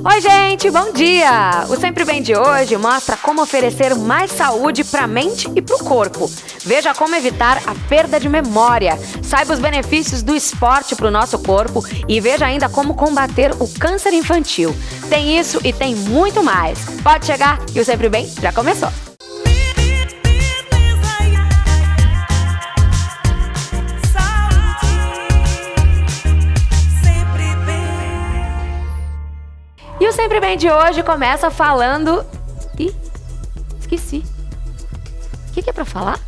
Oi, gente, bom dia! O Sempre Bem de hoje mostra como oferecer mais saúde para a mente e para o corpo. Veja como evitar a perda de memória. Saiba os benefícios do esporte para o nosso corpo e veja ainda como combater o câncer infantil. Tem isso e tem muito mais. Pode chegar que o Sempre Bem já começou. E o Sempre Bem de hoje começa falando... Ih, esqueci. O que é pra falar?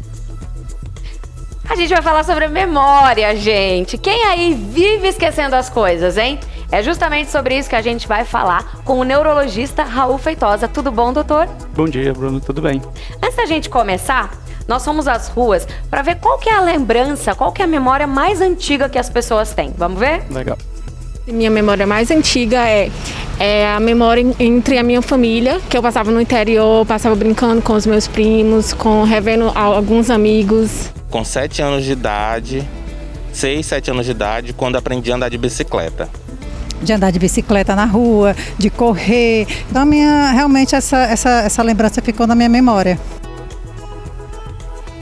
A gente vai falar sobre memória, gente. Quem aí vive esquecendo as coisas, hein? É justamente sobre isso que a gente vai falar com o neurologista Raul Feitosa. Tudo bom, doutor? Bom dia, Bruno. Tudo bem? Antes da gente começar, nós fomos às ruas para ver qual que é a lembrança, qual que é a memória mais antiga que as pessoas têm. Vamos ver? Legal. Minha memória mais antiga é a memória entre a minha família, que eu passava no interior, passava brincando com os meus primos, revendo alguns amigos. Com 7 anos de idade, 6, 7 anos de idade, quando aprendi a andar de bicicleta. De andar de bicicleta na rua, de correr. Então, realmente essa lembrança ficou na minha memória.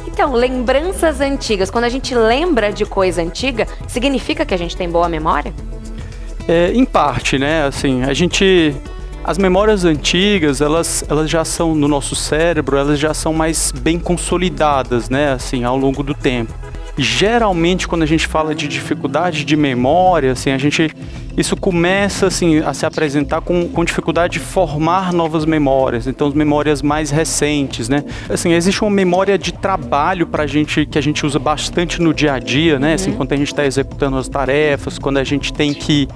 Então, lembranças antigas. Quando a gente lembra de coisa antiga, significa que a gente tem boa memória? Em parte, né? Assim, as memórias antigas, elas já são no nosso cérebro, elas já são mais bem consolidadas, né? Assim, ao longo do tempo. Geralmente, quando a gente fala de dificuldade de memória, assim, isso começa assim, a se apresentar com dificuldade de formar novas memórias. Então, as memórias mais recentes, né? Assim, existe uma memória de trabalho que a gente usa bastante no dia a dia, né? Assim, quando a gente está executando as tarefas, quando a gente tem que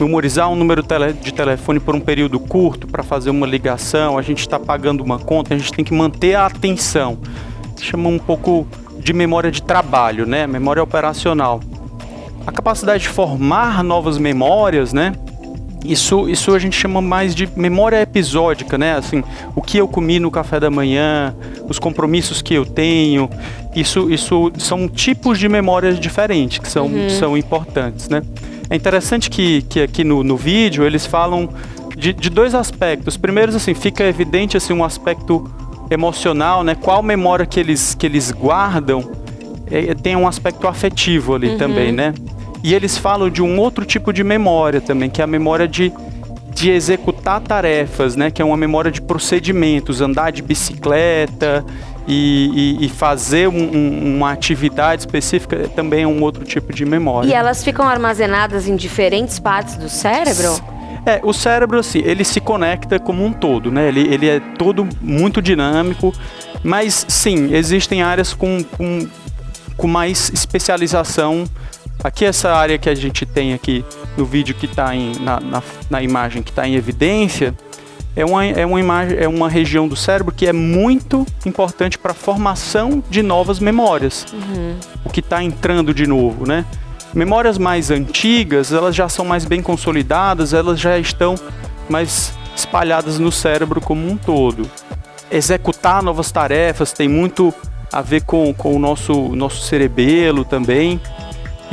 memorizar um número de telefone por um período curto para fazer uma ligação, a gente está pagando uma conta, a gente tem que manter a atenção. Chama um pouco de memória de trabalho, né? Memória operacional. A capacidade de formar novas memórias, né? Isso a gente chama mais de memória episódica, né? Assim, o que eu comi no café da manhã, os compromissos que eu tenho. Isso são tipos de memórias diferentes que são importantes, né? É interessante que aqui no vídeo eles falam de dois aspectos. Primeiro, assim, fica evidente assim, um aspecto emocional, né? Qual memória que eles guardam tem um aspecto afetivo ali também, né? E eles falam de um outro tipo de memória também, que é a memória de executar tarefas, né? Que é uma memória de procedimentos, andar de bicicleta e fazer uma atividade específica também é um outro tipo de memória. E elas ficam armazenadas em diferentes partes do cérebro? O cérebro, assim, ele se conecta como um todo, né? Ele é todo muito dinâmico, mas sim, existem áreas com mais especialização. Aqui essa área que a gente tem aqui no vídeo que está na imagem que está em evidência, é uma região do cérebro que é muito importante para a formação de novas memórias. O que está entrando de novo, né? Memórias mais antigas, elas já são mais bem consolidadas, elas já estão mais espalhadas no cérebro como um todo. Executar novas tarefas tem muito a ver com o nosso cerebelo também.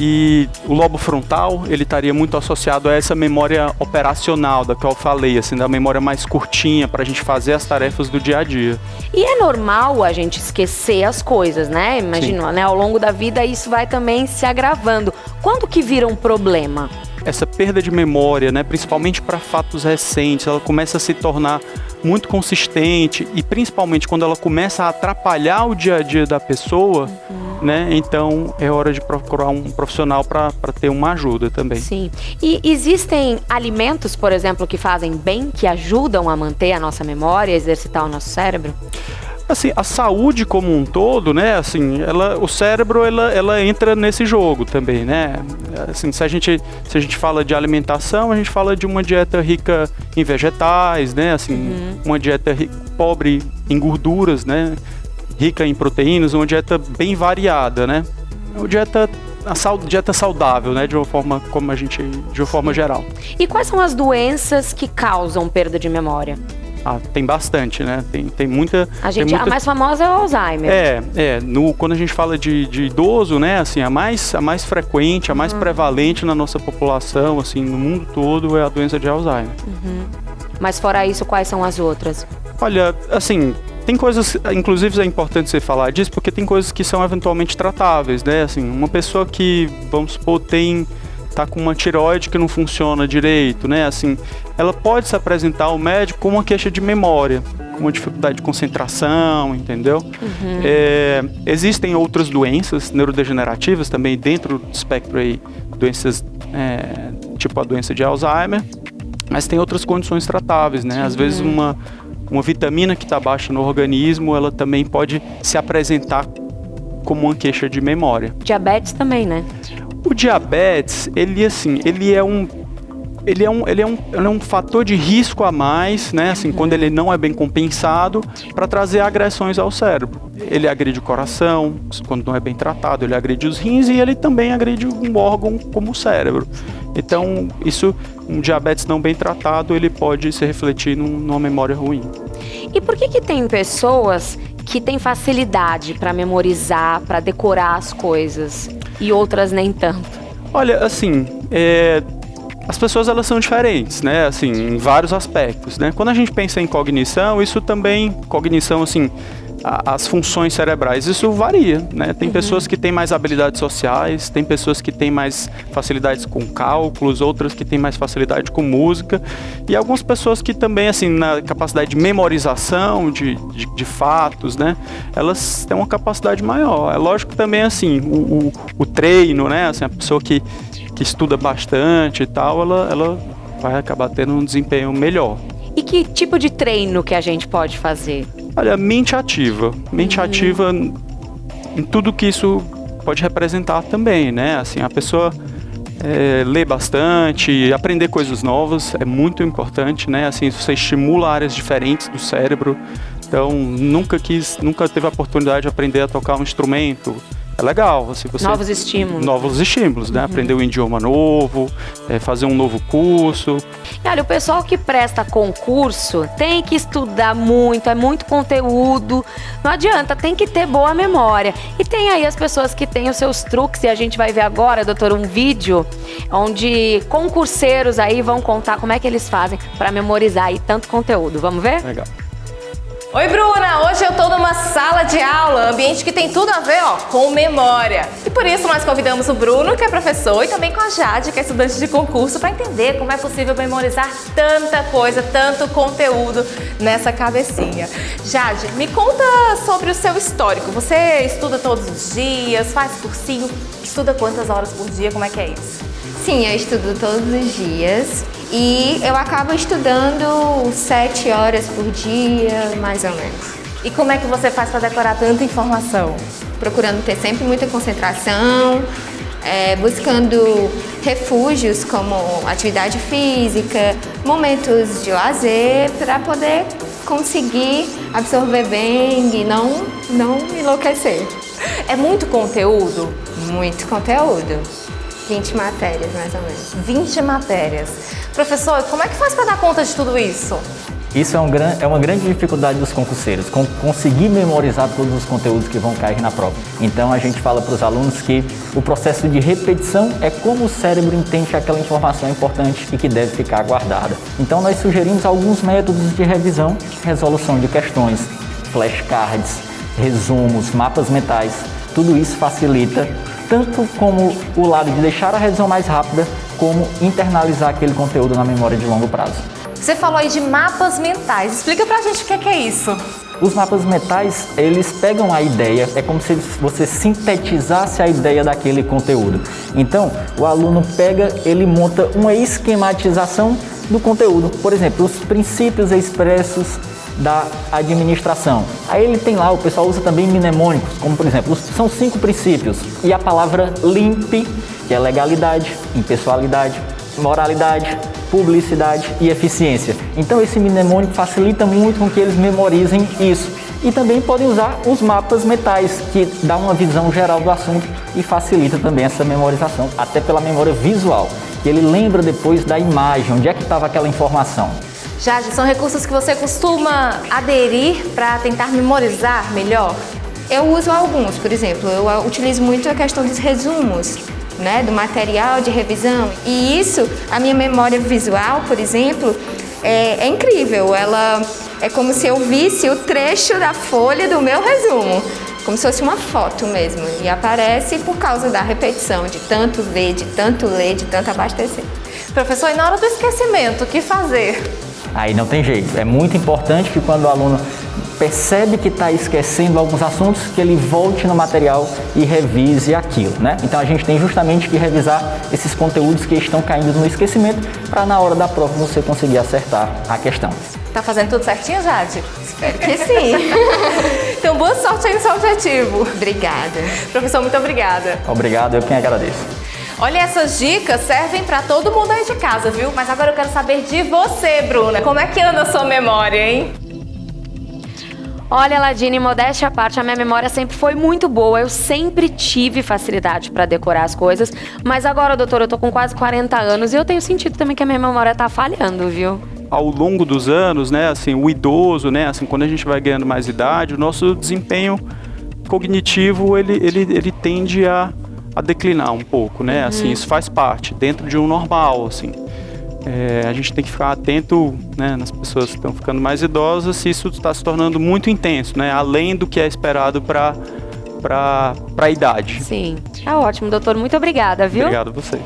E o lobo frontal, ele estaria muito associado a essa memória operacional, da que eu falei, assim, da memória mais curtinha para a gente fazer as tarefas do dia a dia. E é normal a gente esquecer as coisas, né? Imagina, né? Ao longo da vida isso vai também se agravando. Quando que vira um problema? Essa perda de memória, né, principalmente para fatos recentes, ela começa a se tornar muito consistente e principalmente quando ela começa a atrapalhar o dia a dia da pessoa, né? Então é hora de procurar um profissional para ter uma ajuda também. Sim. E existem alimentos, por exemplo, que fazem bem, que ajudam a manter a nossa memória, exercitar o nosso cérebro? Assim, a saúde como um todo, né, assim, o cérebro, ela entra nesse jogo também, né, assim, se a gente fala de alimentação, a gente fala de uma dieta rica em vegetais, né, assim, uma dieta pobre em gorduras, né, rica em proteínas, uma dieta bem variada, né, uma dieta saudável, né, de uma forma geral. E quais são as doenças que causam perda de memória? Tem bastante, né? Tem muita... A mais famosa é o Alzheimer. Quando a gente fala de idoso, né? Assim, a mais frequente, a mais prevalente na nossa população, assim, no mundo todo, é a doença de Alzheimer. Mas fora isso, quais são as outras? Olha, assim, tem coisas, inclusive é importante você falar disso, porque tem coisas que são eventualmente tratáveis, né? Assim, uma pessoa que, vamos supor, tá com uma tireoide que não funciona direito, né? Assim, ela pode se apresentar ao médico com uma queixa de memória, com uma dificuldade de concentração, entendeu? Existem outras doenças neurodegenerativas também dentro do espectro aí, doenças tipo a doença de Alzheimer, mas tem outras condições tratáveis, né? Às vezes uma vitamina que está baixa no organismo, ela também pode se apresentar como uma queixa de memória. Diabetes também, né? O diabetes, ele é um fator de risco a mais, né? Assim, quando ele não é bem compensado, para trazer agressões ao cérebro. Ele agride o coração, quando não é bem tratado, ele agride os rins e ele também agride um órgão como o cérebro. Então, um diabetes não bem tratado, ele pode se refletir numa memória ruim. E por que tem pessoas que têm facilidade para memorizar, para decorar as coisas e outras nem tanto? Olha, assim, as pessoas elas são diferentes, né? Assim, em vários aspectos, né? Quando a gente pensa em cognição, isso também, cognição, assim, as funções cerebrais, isso varia, né? Tem pessoas que têm mais habilidades sociais, tem pessoas que têm mais facilidades com cálculos, outras que têm mais facilidade com música, e algumas pessoas que também, assim, na capacidade de memorização de fatos, né? Elas têm uma capacidade maior. É lógico que também, assim, o treino, né? Assim, a pessoa que estuda bastante e tal, ela vai acabar tendo um desempenho melhor. E que tipo de treino que a gente pode fazer? Olha, mente ativa. Mente ativa em tudo que isso pode representar também, né? Assim, a pessoa ler bastante, aprender coisas novas é muito importante, né? Assim, você estimula áreas diferentes do cérebro. Então, nunca teve a oportunidade de aprender a tocar um instrumento. É legal, assim, novos estímulos. Novos estímulos, né? Aprender um idioma novo, fazer um novo curso. E olha, o pessoal que presta concurso tem que estudar muito, é muito conteúdo. Não adianta, tem que ter boa memória. E tem aí as pessoas que têm os seus truques, e a gente vai ver agora, doutor, um vídeo onde concurseiros aí vão contar como é que eles fazem para memorizar aí tanto conteúdo. Vamos ver? Legal. Oi, Bruna! Hoje eu tô numa sala de aula, ambiente que tem tudo a ver, com memória. E por isso nós convidamos o Bruno, que é professor, e também com a Jade, que é estudante de concurso, para entender como é possível memorizar tanta coisa, tanto conteúdo nessa cabecinha. Jade, me conta sobre o seu histórico. Você estuda todos os dias, faz cursinho, estuda quantas horas por dia, como é que é isso? Sim, eu estudo todos os dias e eu acabo estudando 7 horas por dia, mais ou menos. E como é que você faz para decorar tanta informação? Procurando ter sempre muita concentração, buscando refúgios como atividade física, momentos de lazer, para poder conseguir absorver bem e não enlouquecer. É muito conteúdo? Muito conteúdo. 20 matérias, mais ou menos. 20 matérias. Professor, como é que faz para dar conta de tudo isso? Isso é uma grande dificuldade dos concurseiros, conseguir memorizar todos os conteúdos que vão cair na prova. Então a gente fala para os alunos que o processo de repetição é como o cérebro entende que aquela informação é importante e que deve ficar guardada. Então nós sugerimos alguns métodos de revisão, resolução de questões, flashcards, resumos, mapas mentais. Tudo isso facilita tanto como o lado de deixar a revisão mais rápida, como internalizar aquele conteúdo na memória de longo prazo. Você falou aí de mapas mentais. Explica pra gente o que é isso. Os mapas mentais, eles pegam a ideia, é como se você sintetizasse a ideia daquele conteúdo. Então, o aluno ele monta uma esquematização do conteúdo. Por exemplo, os princípios expressos da administração. Aí ele tem lá, o pessoal usa também mnemônicos, como por exemplo, são 5 princípios. E a palavra LIMP, que é legalidade, impessoalidade, moralidade, publicidade e eficiência. Então esse mnemônico facilita muito com que eles memorizem isso. E também podem usar os mapas mentais, que dá uma visão geral do assunto e facilita também essa memorização, até pela memória visual, que ele lembra depois da imagem, onde é que estava aquela informação. Jade, são recursos que você costuma aderir para tentar memorizar melhor? Eu uso alguns, por exemplo, eu utilizo muito a questão dos resumos, né, do material de revisão. E isso, a minha memória visual, por exemplo, é incrível. Ela é como se eu visse o trecho da folha do meu resumo, como se fosse uma foto mesmo. E aparece por causa da repetição, de tanto ver, de tanto ler, de tanto abastecer. Professor, e na hora do esquecimento, o que fazer? Aí não tem jeito. É muito importante que quando o aluno percebe que está esquecendo alguns assuntos, que ele volte no material e revise aquilo, né? Então a gente tem justamente que revisar esses conteúdos que estão caindo no esquecimento para na hora da prova você conseguir acertar a questão. Tá fazendo tudo certinho, Jade? Espero que sim. Então, boa sorte aí no seu objetivo. Obrigada. Professor, muito obrigada. Obrigado, eu quem agradeço. Olha, essas dicas servem para todo mundo aí de casa, viu? Mas agora eu quero saber de você, Bruna. Como é que anda a sua memória, hein? Olha, Ladine, modéstia à parte, a minha memória sempre foi muito boa. Eu sempre tive facilidade para decorar as coisas. Mas agora, doutor, eu tô com quase 40 anos e eu tenho sentido também que a minha memória tá falhando, viu? Ao longo dos anos, né, assim, o idoso, né, assim, quando a gente vai ganhando mais idade, o nosso desempenho cognitivo, ele tende a declinar um pouco, né, assim, isso faz parte, dentro de um normal, assim. A gente tem que ficar atento, né, nas pessoas que estão ficando mais idosas, se isso está se tornando muito intenso, né, além do que é esperado para a idade. Sim, tá ótimo, doutor, muito obrigada, viu? Obrigado a vocês.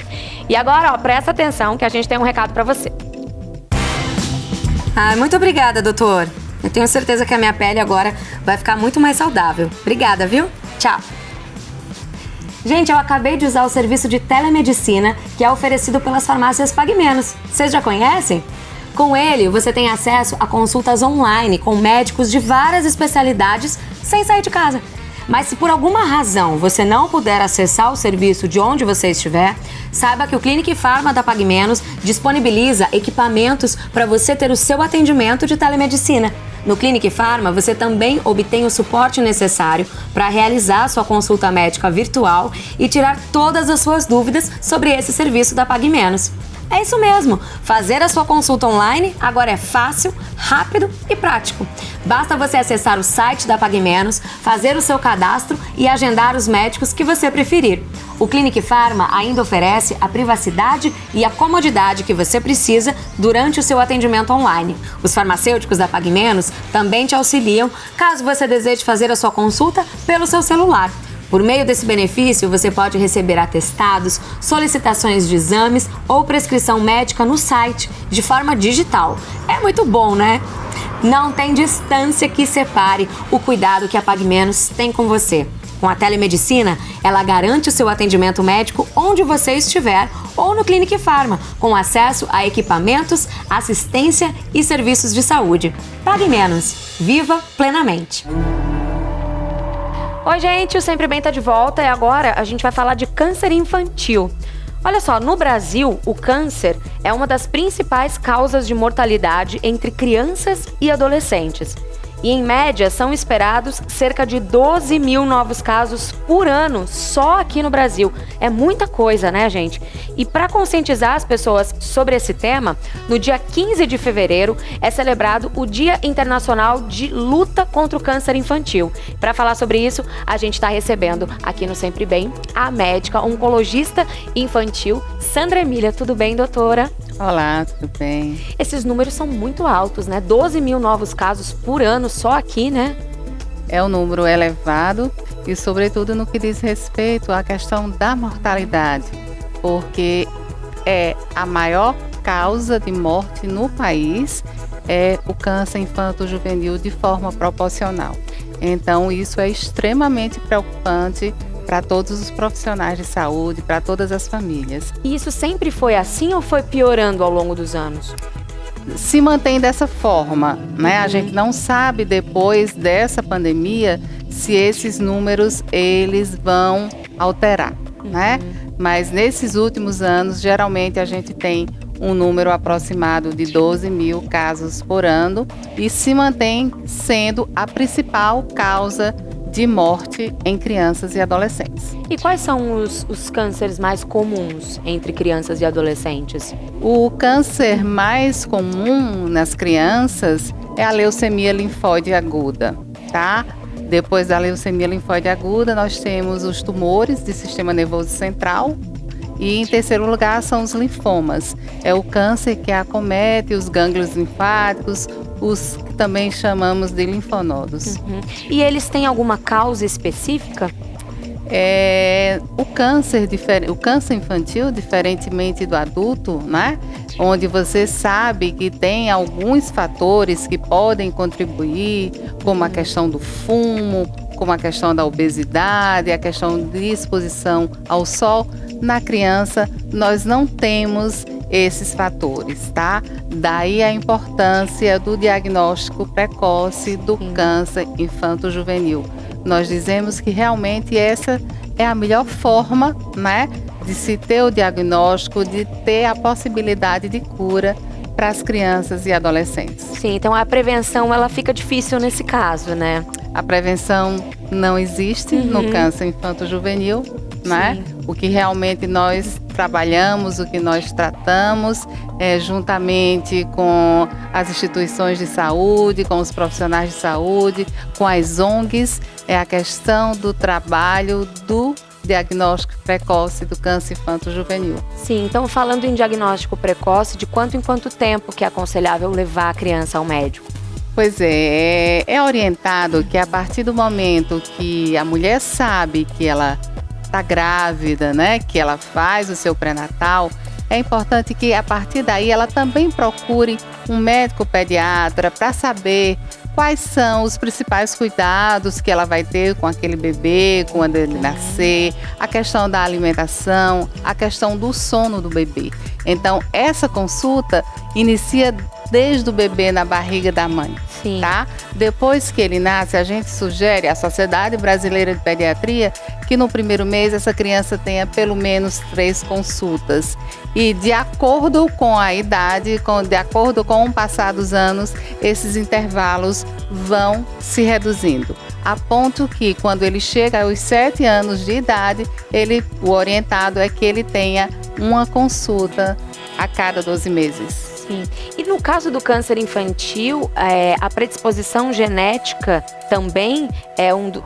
E agora, ó, presta atenção que a gente tem um recado para você. Muito obrigada, doutor. Eu tenho certeza que a minha pele agora vai ficar muito mais saudável. Obrigada, viu? Tchau. Gente, eu acabei de usar o serviço de telemedicina que é oferecido pelas farmácias Pague Menos. Vocês já conhecem? Com ele, você tem acesso a consultas online com médicos de várias especialidades sem sair de casa. Mas se por alguma razão você não puder acessar o serviço de onde você estiver, saiba que o Clinic Pharma da Pague Menos disponibiliza equipamentos para você ter o seu atendimento de telemedicina. No Clinic Pharma, você também obtém o suporte necessário para realizar sua consulta médica virtual e tirar todas as suas dúvidas sobre esse serviço da Pague Menos. É isso mesmo, fazer a sua consulta online agora é fácil, rápido e prático. Basta você acessar o site da Pague Menos, fazer o seu cadastro e agendar os médicos que você preferir. O Clinic Pharma ainda oferece a privacidade e a comodidade que você precisa durante o seu atendimento online. Os farmacêuticos da Pague Menos também te auxiliam caso você deseje fazer a sua consulta pelo seu celular. Por meio desse benefício, você pode receber atestados, solicitações de exames ou prescrição médica no site, de forma digital. É muito bom, né? Não tem distância que separe o cuidado que a Pague Menos tem com você. Com a telemedicina, ela garante o seu atendimento médico onde você estiver ou no Clinic Pharma, com acesso a equipamentos, assistência e serviços de saúde. Pague Menos. Viva plenamente. Oi, gente, o Sempre Bem tá de volta e agora a gente vai falar de câncer infantil. Olha só, no Brasil, o câncer é uma das principais causas de mortalidade entre crianças e adolescentes. E, em média, são esperados cerca de 12 mil novos casos por ano, só aqui no Brasil. É muita coisa, né, gente? E para conscientizar as pessoas sobre esse tema, no dia 15 de fevereiro é celebrado o Dia Internacional de Luta contra o Câncer Infantil. Para falar sobre isso, a gente está recebendo aqui no Sempre Bem a médica oncologista infantil, Sandra Emília. Tudo bem, doutora? Olá, tudo bem? Esses números são muito altos, né? 12 mil novos casos por ano só aqui, né? É um número elevado e, sobretudo, no que diz respeito à questão da mortalidade, porque é a maior causa de morte no país é o câncer infanto-juvenil de forma proporcional. Então, isso é extremamente preocupante para todos os profissionais de saúde, para todas as famílias. E isso sempre foi assim ou foi piorando ao longo dos anos? Se mantém dessa forma, né? A gente não sabe depois dessa pandemia se esses números eles vão alterar, né? Mas nesses últimos anos, geralmente a gente tem um número aproximado de 12 mil casos por ano e se mantém sendo a principal causa de morte em crianças e adolescentes. E quais são os cânceres mais comuns entre crianças e adolescentes? O câncer mais comum nas crianças é a leucemia linfóide aguda, tá? Depois da leucemia linfóide aguda, nós temos os tumores do sistema nervoso central. E em terceiro lugar são os linfomas. É o câncer que acomete os gânglios linfáticos, os que também chamamos de linfonodos. E eles têm alguma causa específica? O câncer infantil, diferentemente do adulto, né? Onde você sabe que tem alguns fatores que podem contribuir, como a questão do fumo, como a questão da obesidade, a questão de exposição ao sol. Na criança, nós não temos esses fatores, tá? Daí a importância do diagnóstico precoce do câncer infanto-juvenil. Nós dizemos que realmente essa é a melhor forma, né, de se ter o diagnóstico, de ter a possibilidade de cura para as crianças e adolescentes. Sim, então a prevenção ela fica difícil nesse caso, né? A prevenção não existe no câncer infanto-juvenil, né? O que realmente nós trabalhamos, o que nós tratamos, juntamente com as instituições de saúde, com os profissionais de saúde, com as ONGs, é a questão do trabalho do diagnóstico precoce do câncer infanto-juvenil. Sim, então falando em diagnóstico precoce, de quanto em quanto tempo que é aconselhável levar a criança ao médico? Pois é orientado que a partir do momento que a mulher sabe que ela está grávida, né, que ela faz o seu pré-natal, é importante que a partir daí ela também procure um médico pediatra para saber quais são os principais cuidados que ela vai ter com aquele bebê, quando ele nascer, a questão da alimentação, a questão do sono do bebê. Então, essa consulta inicia desde o bebê na barriga da mãe, tá? Depois que ele nasce, a gente sugere à Sociedade Brasileira de Pediatria que no primeiro mês essa criança tenha pelo menos 3 consultas. E de acordo com a idade, de acordo com o passar dos anos, esses intervalos vão se reduzindo. A ponto que quando ele chega aos 7 anos de idade, o orientado é que ele tenha uma consulta a cada 12 meses. Sim. E no caso do câncer infantil, a predisposição genética também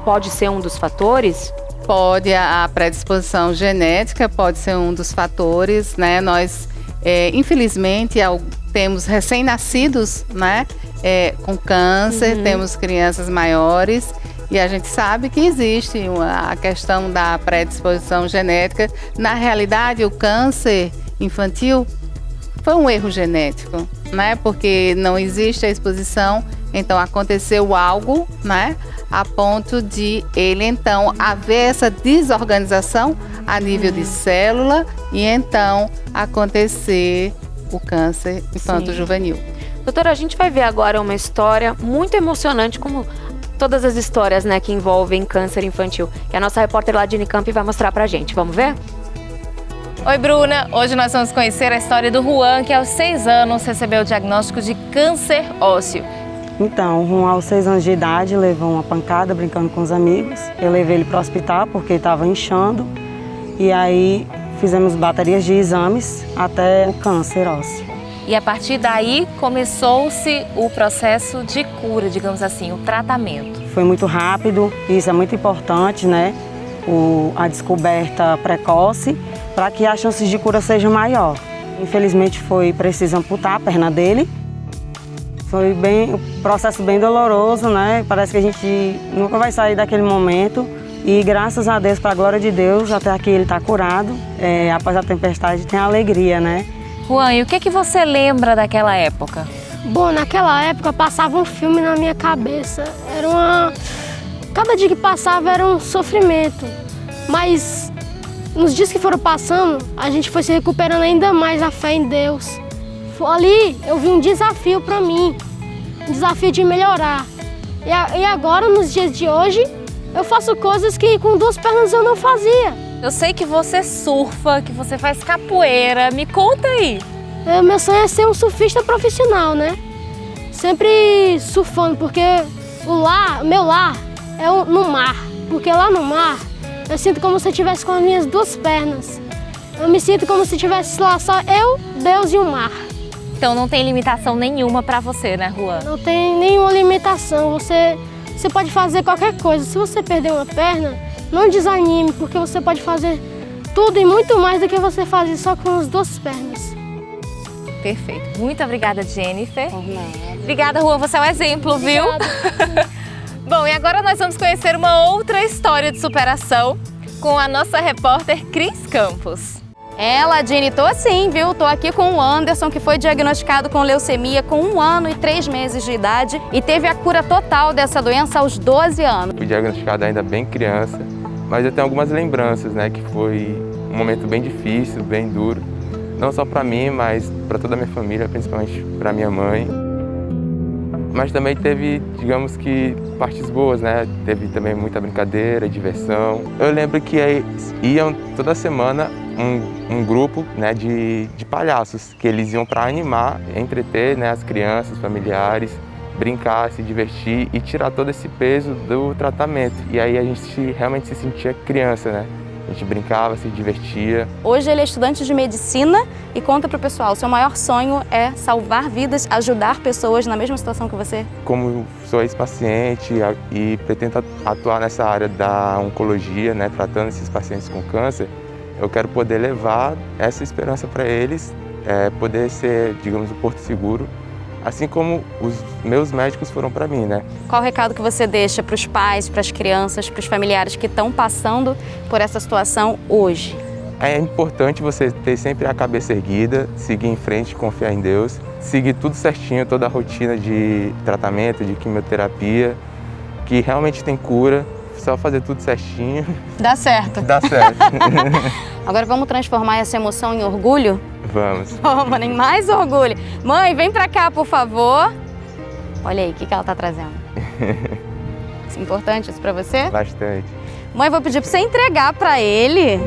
pode ser um dos fatores? Pode, a predisposição genética pode ser um dos fatores, né? Nós, infelizmente, temos recém-nascidos, né? Com câncer, temos crianças maiores e a gente sabe que existe a questão da predisposição genética. Na realidade, o câncer infantil foi um erro genético, né? Porque não existe a exposição, então aconteceu algo, né? A ponto de ele então haver essa desorganização a nível de célula e então acontecer o câncer infanto-juvenil. Doutora, a gente vai ver agora uma história muito emocionante, como todas as histórias, né, que envolvem câncer infantil, que a nossa repórter lá de Unicamp vai mostrar pra gente. Vamos ver? Oi, Bruna! Hoje nós vamos conhecer a história do Juan, que aos 6 anos recebeu o diagnóstico de câncer ósseo. Então, o Juan, aos 6 anos de idade, levou uma pancada brincando com os amigos. Eu levei ele para o hospital porque estava inchando. E aí fizemos baterias de exames até o câncer ósseo. E a partir daí começou-se o processo de cura, digamos assim, o tratamento. Foi muito rápido, e isso é muito importante, né? A descoberta precoce, para que as chances de cura sejam maior. Infelizmente foi preciso amputar a perna dele. Foi um processo bem doloroso, né? Parece que a gente nunca vai sair daquele momento. E graças a Deus, para a glória de Deus, até aqui ele está curado. Após a tempestade tem a alegria, né? Juan, e o que você lembra daquela época? Bom, naquela época passava um filme na minha cabeça. Cada dia que passava era um sofrimento. Mas nos dias que foram passando, a gente foi se recuperando ainda mais a fé em Deus. Ali eu vi um desafio para mim, um desafio de melhorar. E agora, nos dias de hoje, eu faço coisas que com 2 pernas eu não fazia. Eu sei que você surfa, que você faz capoeira, me conta aí. Meu sonho é ser um surfista profissional, né? Sempre surfando, porque meu lar é no mar, porque lá no mar eu sinto como se eu estivesse com as minhas duas pernas. Eu me sinto como se estivesse lá só eu, Deus e o mar. Então não tem limitação nenhuma para você, né, Juan? Não tem nenhuma limitação, você pode fazer qualquer coisa. Se você perder uma perna, não desanime, porque você pode fazer tudo e muito mais do que você fazia só com as duas pernas. Perfeito. Muito obrigada, Jennifer. Obrigada, Juan. Você é um exemplo, viu? Bom, e agora nós vamos conhecer uma outra história de superação com a nossa repórter Cris Campos. Ela, Jenny, tô assim, viu? Tô aqui com o Anderson, que foi diagnosticado com leucemia com 1 ano e 3 meses de idade e teve a cura total dessa doença aos 12 anos. Fui diagnosticado ainda bem criança, mas eu tenho algumas lembranças, né? Que foi um momento bem difícil, bem duro. Não só para mim, mas para toda a minha família, principalmente para minha mãe. Mas também teve, digamos que, partes boas, né? Teve também muita brincadeira, diversão. Eu lembro que iam toda semana um grupo, né, de palhaços, que eles iam para animar, entreter, né, as crianças, os familiares, brincar, se divertir e tirar todo esse peso do tratamento. E aí a gente realmente se sentia criança, né? A gente brincava, se divertia. Hoje ele é estudante de medicina e conta pro pessoal, seu maior sonho é salvar vidas, ajudar pessoas na mesma situação que você? Como sou ex-paciente e pretendo atuar nessa área da oncologia, né, tratando esses pacientes com câncer, eu quero poder levar essa esperança para eles, poder ser, digamos, o porto seguro, assim como os meus médicos foram para mim, né? Qual o recado que você deixa para os pais, para as crianças, para os familiares que estão passando por essa situação hoje? É importante você ter sempre a cabeça erguida, seguir em frente, confiar em Deus, seguir tudo certinho, toda a rotina de tratamento, de quimioterapia, que realmente tem cura, só fazer tudo certinho. Dá certo. Dá certo. Agora vamos transformar essa emoção em orgulho? Vamos. Vamos, nem mais orgulho. Mãe, vem pra cá, por favor. Olha aí, o que ela tá trazendo? Isso é importante isso pra você? Bastante. Mãe, vou pedir pra você entregar pra ele.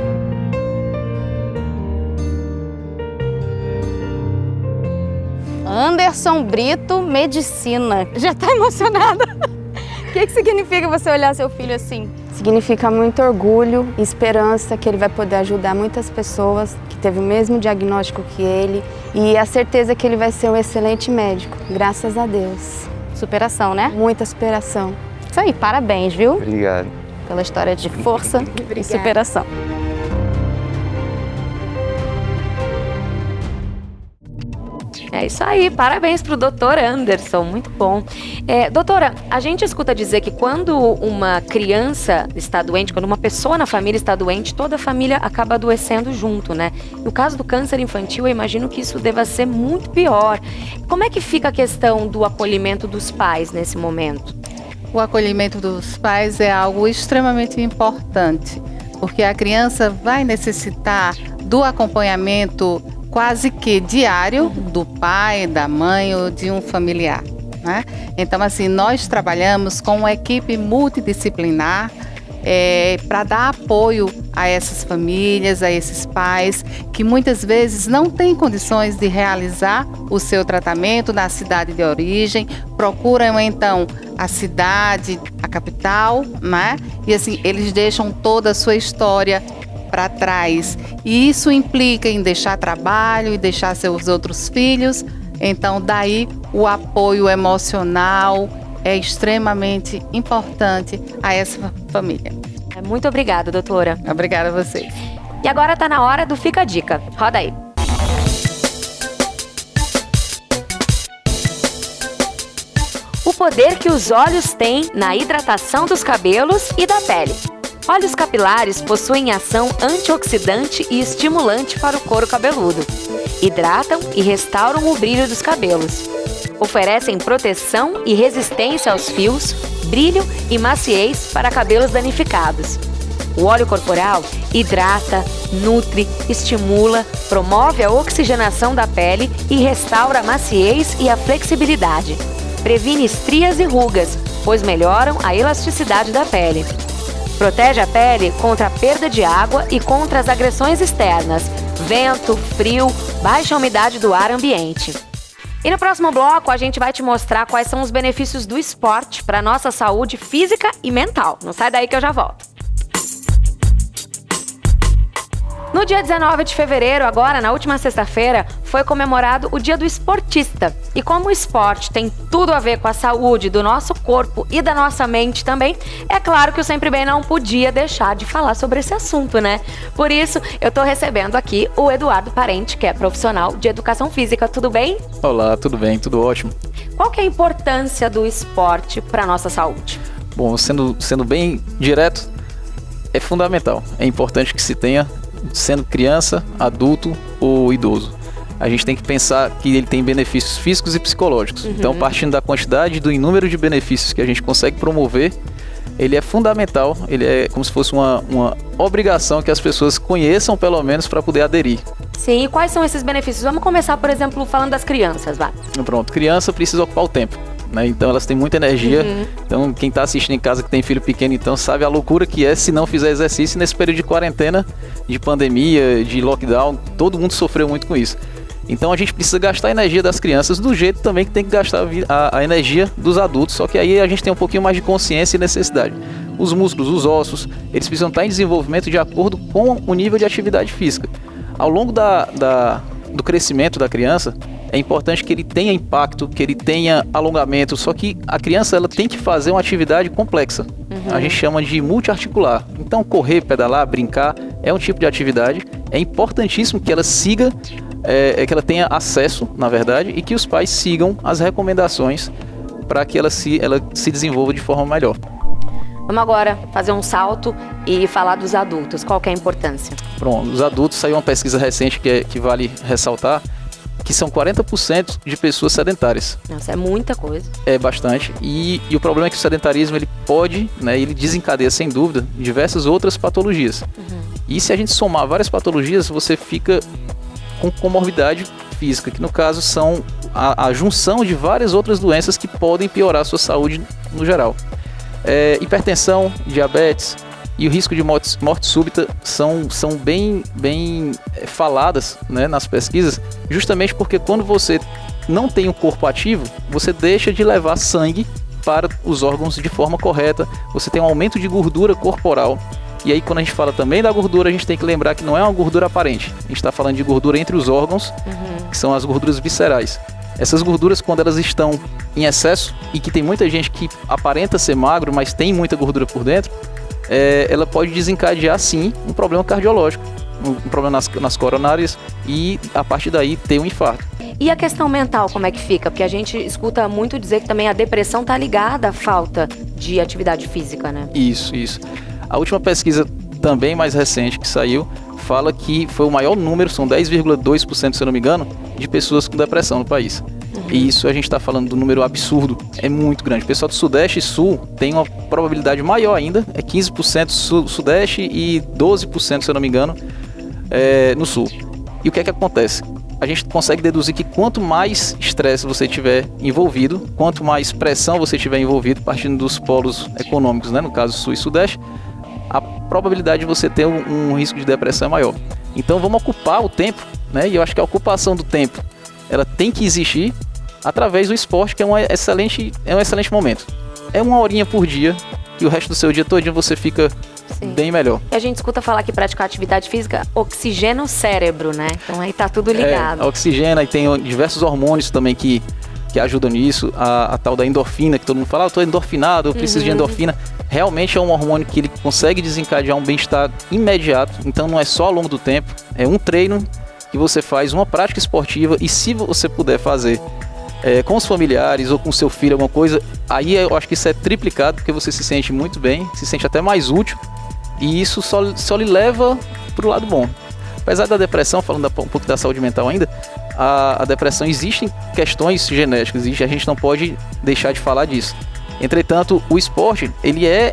Anderson Brito, Medicina. Já tá emocionada? O que significa você olhar seu filho assim? Significa muito orgulho e esperança que ele vai poder ajudar muitas pessoas que teve o mesmo diagnóstico que ele e a certeza que ele vai ser um excelente médico, graças a Deus. Superação, né? Muita superação. Isso aí, parabéns, viu? Obrigado. Pela história de força e superação. É isso aí, parabéns pro doutor Anderson, muito bom. Doutora, a gente escuta dizer que quando uma criança está doente, quando uma pessoa na família está doente, toda a família acaba adoecendo junto, né? No caso do câncer infantil, eu imagino que isso deva ser muito pior. Como é que fica a questão do acolhimento dos pais nesse momento? O acolhimento dos pais é algo extremamente importante, porque a criança vai necessitar do acompanhamento quase que diário do pai, da mãe ou de um familiar, né? Então, assim, nós trabalhamos com uma equipe multidisciplinar para dar apoio a essas famílias, a esses pais que muitas vezes não têm condições de realizar o seu tratamento na cidade de origem, procuram então a cidade, a capital, né? E assim, eles deixam toda a sua história para trás. E isso implica em deixar trabalho e deixar seus outros filhos. Então, daí o apoio emocional é extremamente importante a essa família. Muito obrigada, doutora. Obrigada a vocês. E agora tá na hora do Fica a Dica. Roda aí. O poder que os óleos têm na hidratação dos cabelos e da pele. Óleos capilares possuem ação antioxidante e estimulante para o couro cabeludo. Hidratam e restauram o brilho dos cabelos. Oferecem proteção e resistência aos fios, brilho e maciez para cabelos danificados. O óleo corporal hidrata, nutre, estimula, promove a oxigenação da pele e restaura a maciez e a flexibilidade. Previne estrias e rugas, pois melhoram a elasticidade da pele. Protege a pele contra a perda de água e contra as agressões externas, vento, frio, baixa umidade do ar ambiente. E no próximo bloco a gente vai te mostrar quais são os benefícios do esporte para nossa saúde física e mental. Não sai daí que eu já volto. No dia 19 de fevereiro, agora, na última sexta-feira, foi comemorado o Dia do Esportista. E como o esporte tem tudo a ver com a saúde do nosso corpo e da nossa mente também, é claro que o Sempre Bem não podia deixar de falar sobre esse assunto, né? Por isso, eu tô recebendo aqui o Eduardo Parente, que é profissional de educação física. Tudo bem? Olá, tudo bem, tudo ótimo. Qual que é a importância do esporte para nossa saúde? Bom, sendo bem direto, é fundamental. É importante que se tenha, sendo criança, adulto ou idoso. A gente tem que pensar que ele tem benefícios físicos e psicológicos. Então, partindo da quantidade e do número de benefícios que a gente consegue promover, ele é fundamental, ele é como se fosse uma obrigação que as pessoas conheçam, pelo menos, para poder aderir. Sim, e quais são esses benefícios? Vamos começar, por exemplo, falando das crianças, vai. Pronto, criança precisa ocupar o tempo, né? Então elas têm muita energia. Então quem está assistindo em casa que tem filho pequeno, então sabe a loucura que é se não fizer exercício nesse período de quarentena, de pandemia, de lockdown. Todo mundo sofreu muito com isso. Então a gente precisa gastar a energia das crianças do jeito também que tem que gastar a energia dos adultos, só que aí a gente tem um pouquinho mais de consciência e necessidade. Os músculos, os ossos, eles precisam estar em desenvolvimento de acordo com o nível de atividade física. Ao longo do crescimento da criança, é importante que ele tenha impacto, que ele tenha alongamento, só que a criança ela tem que fazer uma atividade complexa. A gente chama de multiarticular. Então correr, pedalar, brincar é um tipo de atividade. É importantíssimo que ela siga, que ela tenha acesso, na verdade, e que os pais sigam as recomendações para que ela se desenvolva de forma melhor. Vamos agora fazer um salto e falar dos adultos. Qual que é a importância? Pronto, os adultos, saiu uma pesquisa recente que vale ressaltar, que são 40% de pessoas sedentárias. Nossa, é muita coisa. É bastante. E o problema é que o sedentarismo ele pode, né, ele desencadeia sem dúvida diversas outras patologias. E se a gente somar várias patologias, você fica com comorbidade física, que no caso são a junção de várias outras doenças que podem piorar a sua saúde no geral. Hipertensão, diabetes e o risco de morte súbita são bem faladas, né, nas pesquisas, justamente porque quando você não tem um corpo ativo, você deixa de levar sangue para os órgãos de forma correta, você tem um aumento de gordura corporal. E aí quando a gente fala também da gordura, a gente tem que lembrar que não é uma gordura aparente, a gente está falando de gordura entre os órgãos, que são as gorduras viscerais. Essas gorduras, quando elas estão em excesso, e que tem muita gente que aparenta ser magro, mas tem muita gordura por dentro, ela pode desencadear, sim, um problema cardiológico, um problema nas coronárias, e a partir daí ter um infarto. E a questão mental, como é que fica? Porque a gente escuta muito dizer que também a depressão está ligada à falta de atividade física, né? Isso. A última pesquisa, também mais recente, que saiu, fala que foi o maior número, são 10,2%, se eu não me engano, de pessoas com depressão no país. E isso a gente está falando do número absurdo, é muito grande. O pessoal do Sudeste e Sul tem uma probabilidade maior ainda, é 15% Sudeste e 12%, se eu não me engano, no Sul. E o que é que acontece? A gente consegue deduzir que quanto mais estresse você tiver envolvido, quanto mais pressão você tiver envolvido, partindo dos polos econômicos, né, no caso Sul e Sudeste, a probabilidade de você ter um risco de depressão é maior. Então vamos ocupar o tempo, né? E eu acho que a ocupação do tempo, ela tem que existir através do esporte, que é um excelente momento. É 1 horinha por dia e o resto do seu dia todinho você fica bem melhor. E a gente escuta falar que praticar atividade física oxigena o cérebro, né? Então aí tá tudo ligado. Oxigena, e tem diversos hormônios também que ajudam nisso. A tal da endorfina, que todo mundo fala, eu tô endorfinado, eu preciso de endorfina. Realmente é um hormônio que ele consegue desencadear um bem-estar imediato. Então não é só ao longo do tempo, é um treino que você faz, uma prática esportiva, e se você puder fazer com os familiares ou com seu filho alguma coisa, aí eu acho que isso é triplicado, porque você se sente muito bem, se sente até mais útil, e isso só lhe leva para o lado bom. Apesar da depressão, falando um pouco da saúde mental ainda, a depressão, existem questões genéticas e a gente não pode deixar de falar disso. Entretanto, o esporte, ele é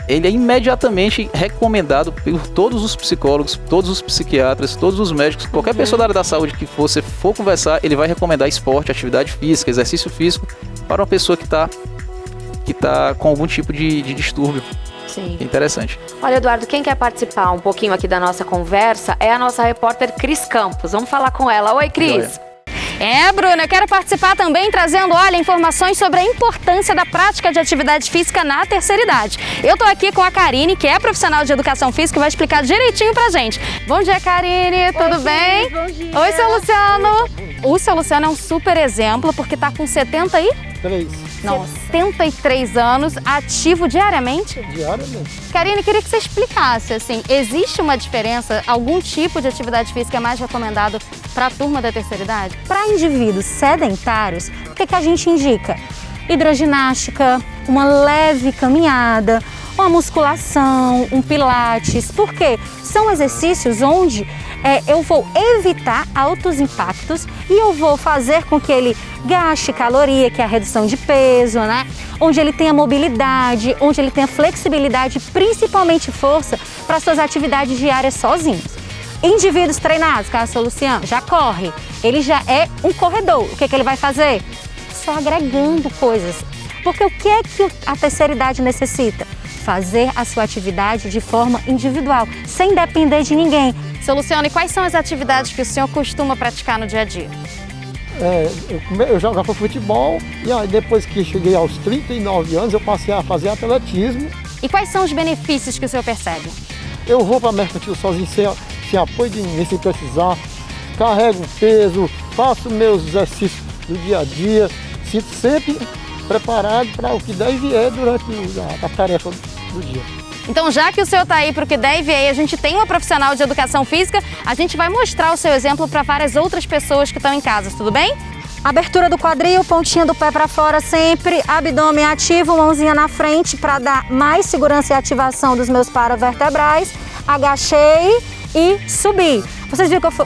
imediatamente recomendado por todos os psicólogos, todos os psiquiatras, todos os médicos, qualquer pessoa da área da saúde que você for conversar, ele vai recomendar esporte, atividade física, exercício físico para uma pessoa que tá com algum tipo de distúrbio. Sim. Interessante. Olha, Eduardo, quem quer participar um pouquinho aqui da nossa conversa é a nossa repórter Cris Campos. Vamos falar com ela. Oi, Cris. Bruna, eu quero participar também trazendo, olha, informações sobre a importância da prática de atividade física na terceira idade. Eu tô aqui com a Karine, que é profissional de educação física e vai explicar direitinho pra gente. Bom dia, Karine, tudo bem? Bom dia. Oi, seu Luciano. O seu Luciano é um super exemplo, porque tá com 73 anos, ativo diariamente? Diariamente. Karine, queria que você explicasse, assim, existe uma diferença, algum tipo de atividade física é mais recomendado para a turma da terceira idade? Para indivíduos sedentários, o que a gente indica? Hidroginástica, uma leve caminhada, uma musculação, um pilates. Por quê? São exercícios onde eu vou evitar altos impactos e eu vou fazer com que ele gaste caloria, que é a redução de peso, né? Onde ele tenha mobilidade, onde ele tenha flexibilidade, principalmente força para suas atividades diárias sozinhos. Indivíduos treinados, caso seu Luciano, já corre, ele já é um corredor. O que ele vai fazer? Só agregando coisas. Porque o que é que a terceira idade necessita? Fazer a sua atividade de forma individual, sem depender de ninguém. Seu Luciano, e quais são as atividades que o senhor costuma praticar no dia a dia? Eu jogava futebol e aí depois que cheguei aos 39 anos eu passei a fazer atletismo. E quais são os benefícios que o senhor percebe? Eu vou para mercantil sozinho, sem apoio de ninguém, sem precisar, carrego peso, faço meus exercícios do dia a dia, sinto sempre preparado para o que der e vier durante a tarefa do dia. Então, já que o senhor está aí para o que der e vier, a gente tem uma profissional de educação física, a gente vai mostrar o seu exemplo para várias outras pessoas que estão em casa, tudo bem? Abertura do quadril, pontinha do pé para fora sempre, abdômen ativo, mãozinha na frente para dar mais segurança e ativação dos meus paravertebrais. Agachei e subi.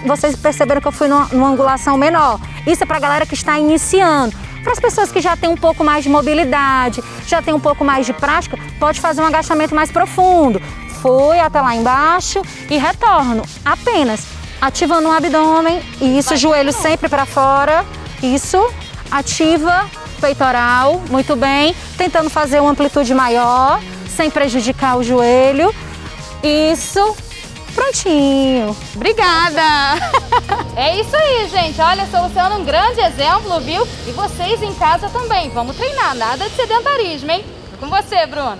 Vocês perceberam que eu fui numa angulação menor. Isso é para a galera que está iniciando. Para as pessoas que já têm um pouco mais de mobilidade, já têm um pouco mais de prática, pode fazer um agachamento mais profundo. Fui até lá embaixo e retorno. Apenas ativando o abdômen, isso, joelho sempre para fora. Isso, ativa peitoral, muito bem. Tentando fazer uma amplitude maior, sem prejudicar o joelho. Isso. Prontinho. Obrigada. É isso aí, gente. Olha, seu Luciano, um grande exemplo, viu? E vocês em casa também. Vamos treinar, nada de sedentarismo, hein? Com você, Bruna.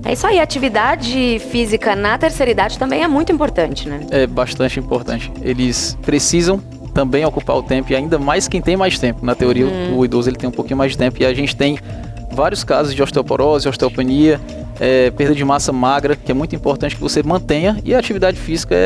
É isso aí, atividade física na terceira idade também é muito importante, né? É bastante importante. Eles precisam também ocupar o tempo, e ainda mais quem tem mais tempo. Na teoria, o idoso ele tem um pouquinho mais de tempo, e a gente tem vários casos de osteoporose, osteopenia, perda de massa magra, que é muito importante que você mantenha, e a atividade física,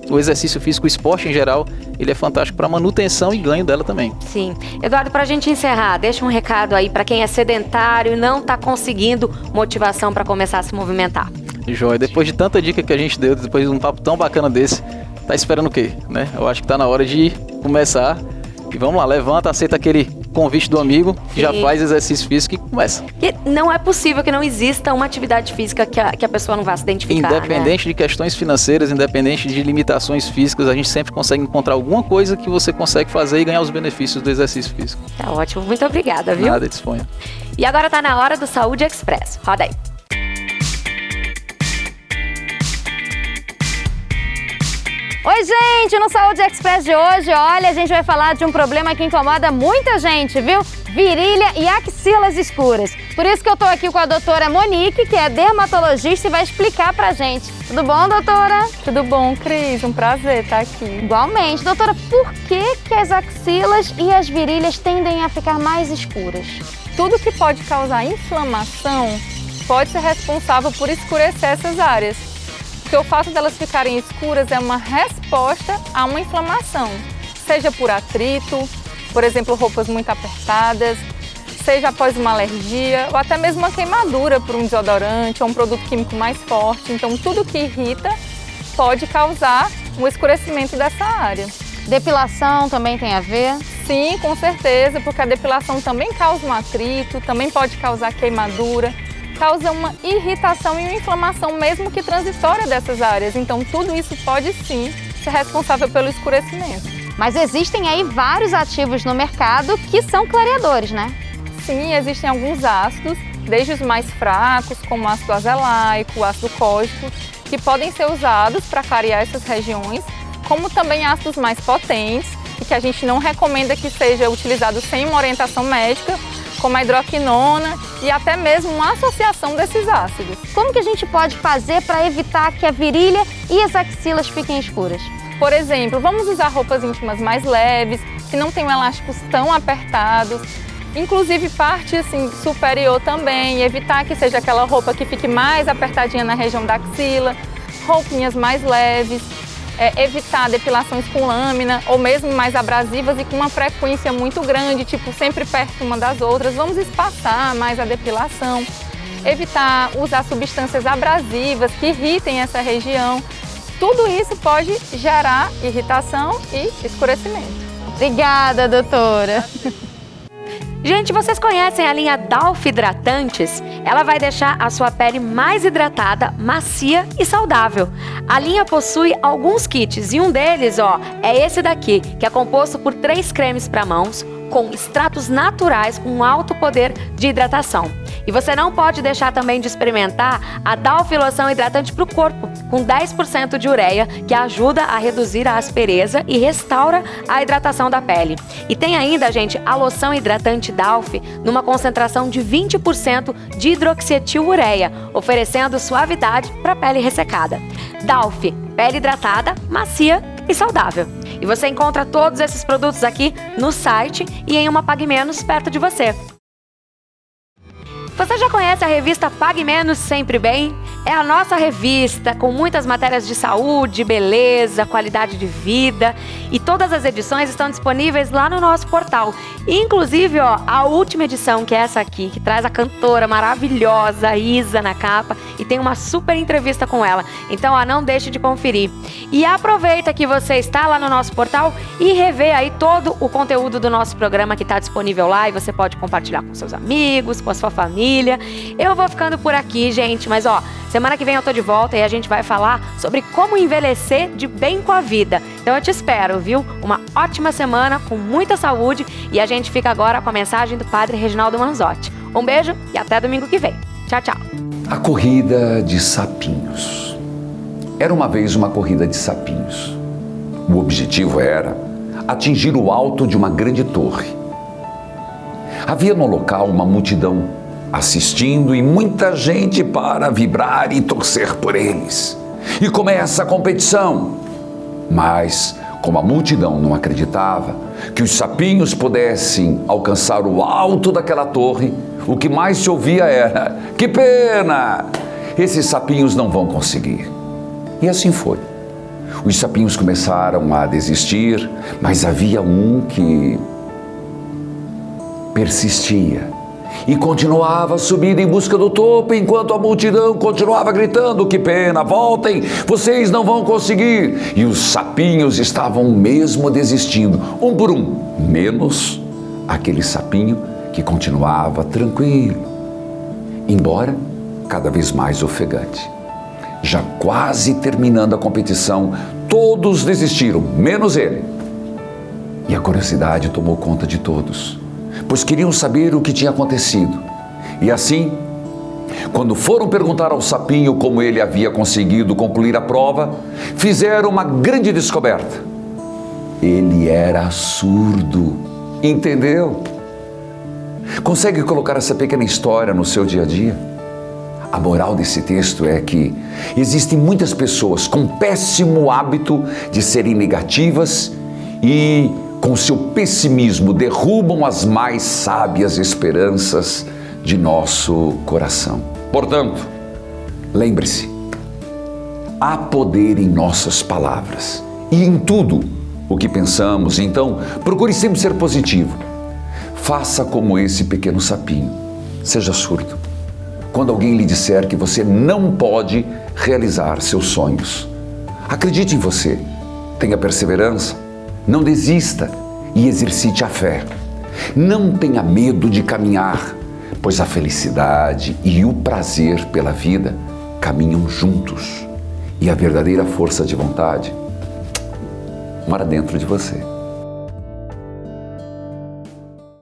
o exercício físico, o esporte em geral, ele é fantástico para manutenção e ganho dela também. Sim. Eduardo, para a gente encerrar, deixa um recado aí para quem é sedentário e não está conseguindo motivação para começar a se movimentar. Joia, depois de tanta dica que a gente deu, depois de um papo tão bacana desse, tá esperando o quê, né? Eu acho que tá na hora de começar. E vamos lá, levanta, aceita aquele convite do amigo, que já faz exercício físico e começa. E não é possível que não exista uma atividade física que a pessoa não vá se identificar, independente de questões financeiras, independente de limitações físicas, a gente sempre consegue encontrar alguma coisa que você consegue fazer e ganhar os benefícios do exercício físico. Tá ótimo, muito obrigada, viu? Nada, disponha. E agora tá na hora do Saúde Express. Roda aí. Oi, gente! No Saúde Express de hoje, olha, a gente vai falar de um problema que incomoda muita gente, viu? Virilha e axilas escuras. Por isso que eu tô aqui com a doutora Monique, que é dermatologista e vai explicar pra gente. Tudo bom, doutora? Tudo bom, Cris. Um prazer estar aqui. Igualmente. Doutora, por que as axilas e as virilhas tendem a ficar mais escuras? Tudo que pode causar inflamação pode ser responsável por escurecer essas áreas. Porque o fato delas ficarem escuras é uma resposta a uma inflamação, seja por atrito, por exemplo, roupas muito apertadas, seja após uma alergia ou até mesmo uma queimadura por um desodorante ou um produto químico mais forte. Então, tudo que irrita pode causar um escurecimento dessa área. Depilação também tem a ver? Sim, com certeza, porque a depilação também causa um atrito, também pode causar queimadura, causa uma irritação e uma inflamação mesmo que transitória dessas áreas. Então, tudo isso pode sim ser responsável pelo escurecimento. Mas existem aí vários ativos no mercado que são clareadores, né? Sim, existem alguns ácidos, desde os mais fracos, como o ácido azelaico, o ácido cólico, que podem ser usados para clarear essas regiões, como também ácidos mais potentes, e que a gente não recomenda que seja utilizado sem uma orientação médica, como a hidroquinona e até mesmo uma associação desses ácidos. Como que a gente pode fazer para evitar que a virilha e as axilas fiquem escuras? Por exemplo, vamos usar roupas íntimas mais leves, que não tenham elásticos tão apertados, inclusive parte assim, superior também, evitar que seja aquela roupa que fique mais apertadinha na região da axila, roupinhas mais leves, evitar depilações com lâmina ou mesmo mais abrasivas e com uma frequência muito grande, tipo sempre perto uma das outras. Vamos espaçar mais a depilação, evitar usar substâncias abrasivas que irritem essa região. Tudo isso pode gerar irritação e escurecimento. Obrigada, doutora. Gente, vocês conhecem a linha Dalf Hidratantes? Ela vai deixar a sua pele mais hidratada, macia e saudável. A linha possui alguns kits e um deles, é esse daqui, que é composto por 3 cremes para mãos, com extratos naturais com alto poder de hidratação. E você não pode deixar também de experimentar a Dalf Loção Hidratante para o corpo, com 10% de ureia, que ajuda a reduzir a aspereza e restaura a hidratação da pele. E tem ainda, gente, a loção hidratante Dalf, numa concentração de 20% de hidroxietil-ureia, oferecendo suavidade para a pele ressecada. Dalf, pele hidratada, macia e saudável. E você encontra todos esses produtos aqui no site e em uma Pague Menos perto de você. Você já conhece a revista Pague Menos Sempre Bem? É a nossa revista com muitas matérias de saúde, beleza, qualidade de vida, e todas as edições estão disponíveis lá no nosso portal. Inclusive, a última edição, que é essa aqui, que traz a cantora maravilhosa Isa na capa e tem uma super entrevista com ela. Então, não deixe de conferir. E aproveita que você está lá no nosso portal e revê aí todo o conteúdo do nosso programa que está disponível lá, e você pode compartilhar com seus amigos, com a sua família. Eu vou ficando por aqui, gente, mas semana que vem eu tô de volta e a gente vai falar sobre como envelhecer de bem com a vida. Então eu te espero, viu? Uma ótima semana com muita saúde, e a gente fica agora com a mensagem do Padre Reginaldo Manzotti. Um beijo e até domingo que vem. Tchau, tchau. A corrida de sapinhos. Era uma vez uma corrida de sapinhos. O objetivo era atingir o alto de uma grande torre. Havia no local uma multidão assistindo e muita gente para vibrar e torcer por eles. E começa a competição. Mas, como a multidão não acreditava que os sapinhos pudessem alcançar o alto daquela torre, o que mais se ouvia era: que pena! Esses sapinhos não vão conseguir. E assim foi. Os sapinhos começaram a desistir, mas havia um que persistia e continuava a subir em busca do topo, enquanto a multidão continuava gritando: que pena, voltem, vocês não vão conseguir. E os sapinhos estavam mesmo desistindo, um por um, menos aquele sapinho que continuava tranquilo, embora cada vez mais ofegante. Já quase terminando a competição, todos desistiram, menos ele. E a curiosidade tomou conta de todos, pois queriam saber o que tinha acontecido. E assim, quando foram perguntar ao sapinho como ele havia conseguido concluir a prova, fizeram uma grande descoberta. Ele era surdo. Entendeu? Consegue colocar essa pequena história no seu dia a dia? A moral desse texto é que existem muitas pessoas com péssimo hábito de serem negativas e, com seu pessimismo, derrubam as mais sábias esperanças de nosso coração. Portanto, lembre-se, há poder em nossas palavras e em tudo o que pensamos. Então, procure sempre ser positivo. Faça como esse pequeno sapinho. Seja surdo. Quando alguém lhe disser que você não pode realizar seus sonhos, acredite em você. Tenha perseverança. Não desista e exercite a fé. Não tenha medo de caminhar, pois a felicidade e o prazer pela vida caminham juntos. E a verdadeira força de vontade mora dentro de você.